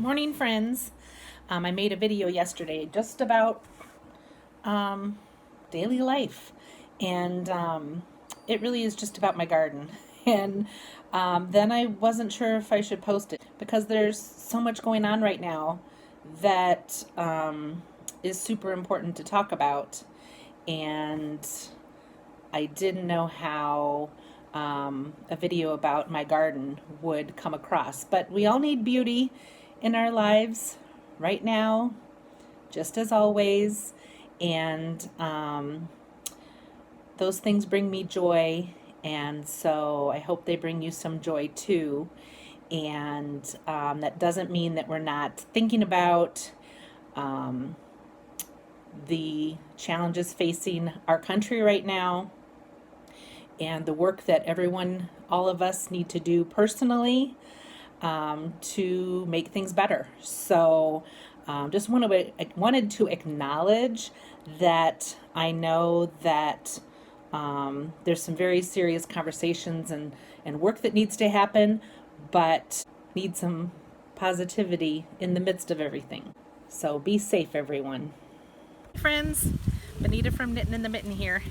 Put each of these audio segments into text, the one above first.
Morning, friends. I made a video yesterday just about daily life, and it really is just about my garden. And then I wasn't sure if I should post it because there's so much going on right now that is super important to talk about, and I didn't know how a video about my garden would come across. But we all need beauty in our lives right now, just as always. And those things bring me joy. And so I hope they bring you some joy too. And that doesn't mean that we're not thinking about the challenges facing our country right now and the work that all of us need to do personally to make things better. So just wanted to acknowledge that I know that there's some very serious conversations and work that needs to happen, but need some positivity in the midst of everything. So be safe, everyone. Friends, Benita from Knitting in the Mitten here.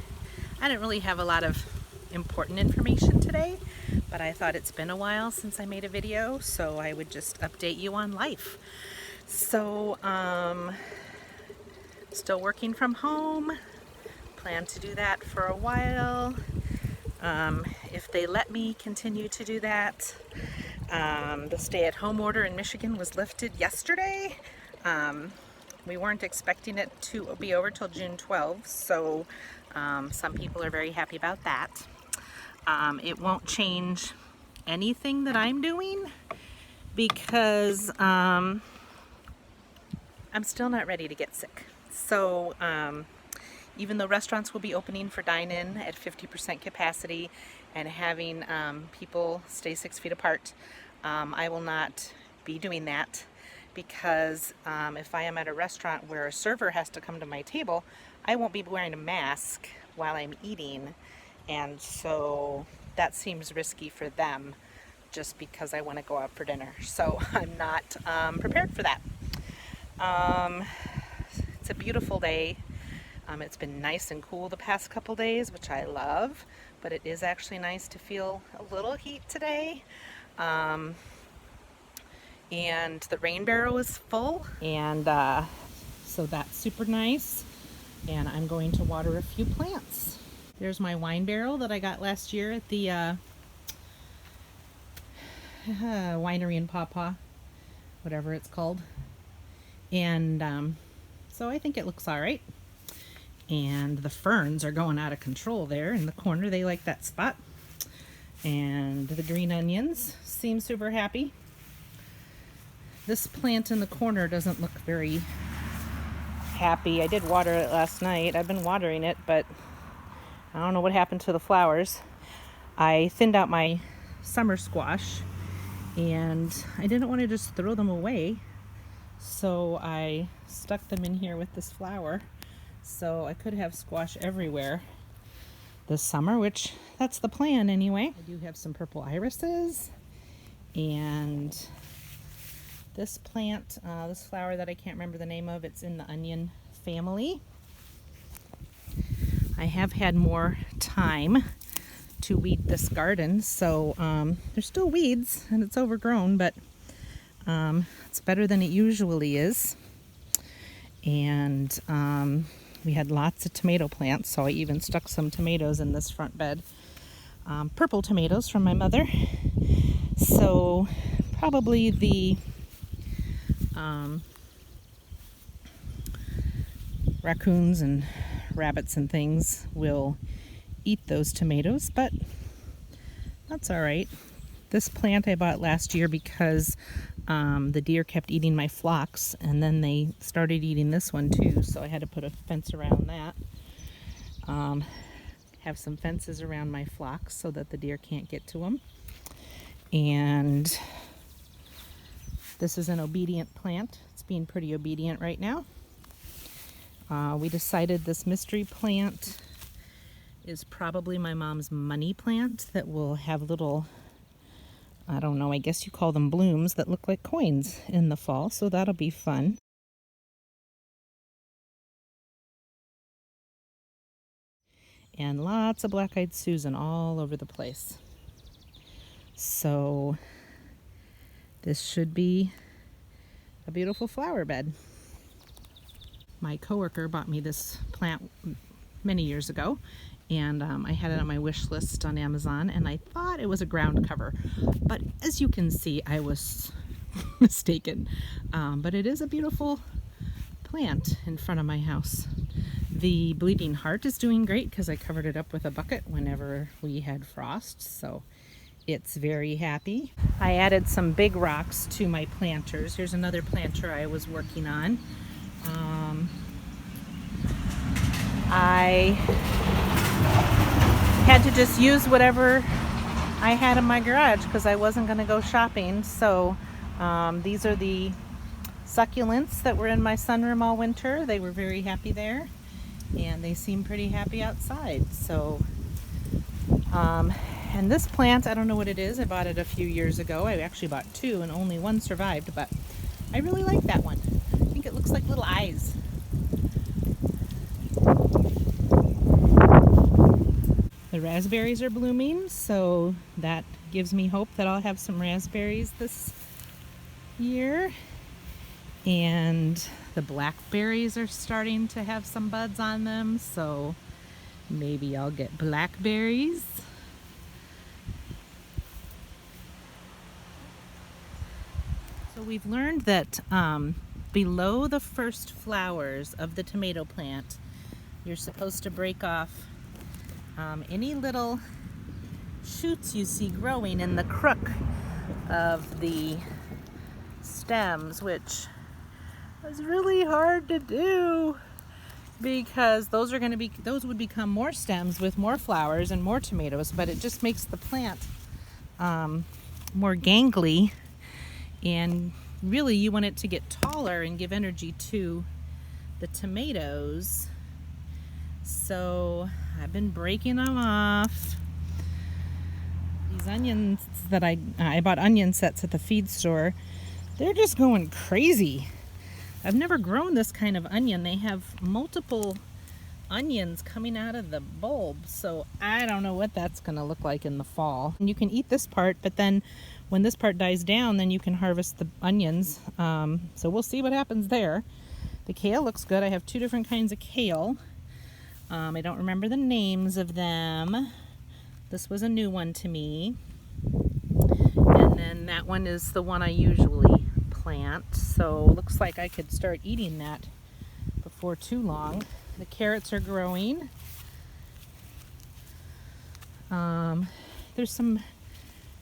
I didn't really have a lot of important information today, but I thought it's been a while since I made a video, so I would just update you on life. So, still working from home. Plan to do that for a while. If they let me continue to do that. The stay-at-home order in Michigan was lifted yesterday. We weren't expecting it to be over till June 12th, so some people are very happy about that. It won't change anything that I'm doing because I'm still not ready to get sick. So even though restaurants will be opening for dine-in at 50% capacity and having people stay 6 feet apart, I will not be doing that because if I am at a restaurant where a server has to come to my table, I won't be wearing a mask while I'm eating, and so that seems risky for them just because I want to go out for dinner. So I'm not prepared for that. It's a beautiful day. It's been nice and cool the past couple days, which I love, but it is actually nice to feel a little heat today. And the rain barrel is full, and so that's super nice. And I'm going to water a few plants. There's my wine barrel that I got last year at the winery in Pawpaw, whatever it's called. And so I think it looks all right. And the ferns are going out of control there in the corner. They like that spot. And the green onions seem super happy. This plant in the corner doesn't look very happy. I did water it last night. I've been watering it, but I don't know what happened to the flowers. I thinned out my summer squash, and I didn't want to just throw them away, so I stuck them in here with this flower. So I could have squash everywhere this summer, which that's the plan anyway. I do have some purple irises, and this plant, this flower that I can't remember the name of, it's in the onion family. I have had more time to weed this garden, so there's still weeds and it's overgrown, but it's better than it usually is. And we had lots of tomato plants, so I even stuck some tomatoes in this front bed. Purple tomatoes from my mother. So probably the raccoons and rabbits and things will eat those tomatoes, but that's all right. This plant I bought last year because the deer kept eating my phlox, and then they started eating this one too, so I had to put a fence around that. Have some fences around my phlox so that the deer can't get to them. And this is an obedient plant. It's being pretty obedient right now. We decided this mystery plant is probably my mom's money plant that will have little I don't know, I guess you call them blooms that look like coins in the fall, so that'll be fun. And lots of black-eyed Susan all over the place. So this should be a beautiful flower bed. My coworker bought me this plant many years ago, and I had it on my wish list on Amazon, and I thought it was a ground cover, but as you can see, I was mistaken. But it is a beautiful plant in front of my house. The bleeding heart is doing great because I covered it up with a bucket whenever we had frost, so it's very happy. I added some big rocks to my planters. Here's another planter I was working on. I had to just use whatever I had in my garage because I wasn't going to go shopping. So these are the succulents that were in my sunroom all winter. They were very happy there, and they seem pretty happy outside. So and this plant, I don't know what it is. I bought it a few years ago. I actually bought two and only one survived, but I really like that one. I think it looks like little eyes. The raspberries are blooming, so that gives me hope that I'll have some raspberries this year. And the blackberries are starting to have some buds on them, so maybe I'll get blackberries. So we've learned that below the first flowers of the tomato plant, you're supposed to break off any little shoots you see growing in the crook of the stems, which is really hard to do because those would become more stems with more flowers and more tomatoes, but it just makes the plant more gangly, and really you want it to get taller and give energy to the tomatoes. So I've been breaking them off. These onions that I bought onion sets at the feed store, they're just going crazy. I've never grown this kind of onion. They have multiple onions coming out of the bulb, so I don't know what that's going to look like in the fall. And you can eat this part, but then when this part dies down, then you can harvest the onions. So we'll see what happens there. The kale looks good. I have two different kinds of kale. I don't remember the names of them. This was a new one to me. And then that one is the one I usually plant. So it looks like I could start eating that before too long. The carrots are growing. There's some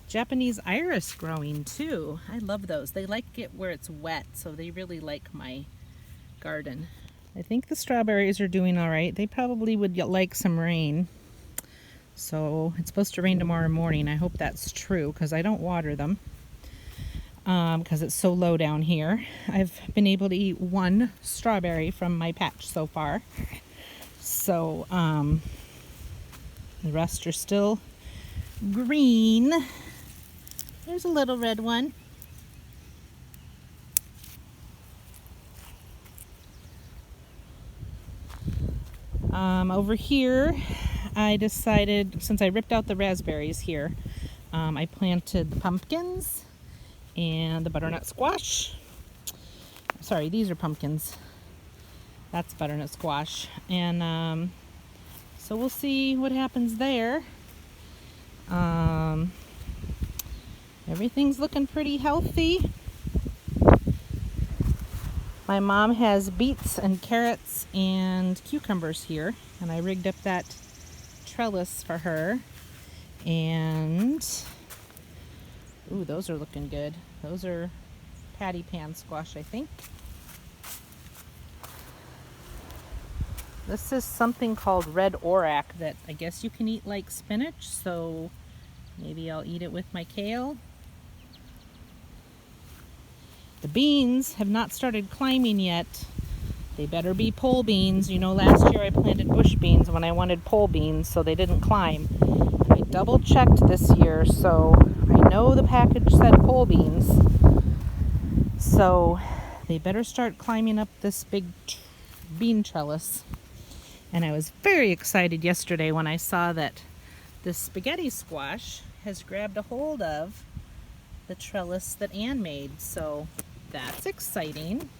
Japanese iris growing too. I love those. They like it where it's wet, so they really like my garden. I think the strawberries are doing all right. They probably would like some rain. So it's supposed to rain tomorrow morning. I hope that's true because I don't water them because it's so low down here. I've been able to eat one strawberry from my patch so far. So the rest are still green. There's a little red one. Over here, I decided, since I ripped out the raspberries here, I planted the pumpkins and the butternut squash. Sorry, these are pumpkins. That's butternut squash. And so we'll see what happens there. Everything's looking pretty healthy. My mom has beets and carrots and cucumbers here, and I rigged up that trellis for her. And ooh, those are looking good. Those are patty pan squash, I think. This is something called red orac that I guess you can eat like spinach, so maybe I'll eat it with my kale. The beans have not started climbing yet. They better be pole beans. You know, last year I planted bush beans when I wanted pole beans, so they didn't climb. I double checked this year, so I know the package said pole beans. So they better start climbing up this big bean trellis. And I was very excited yesterday when I saw that this spaghetti squash has grabbed a hold of the trellis that Anne made. So that's exciting.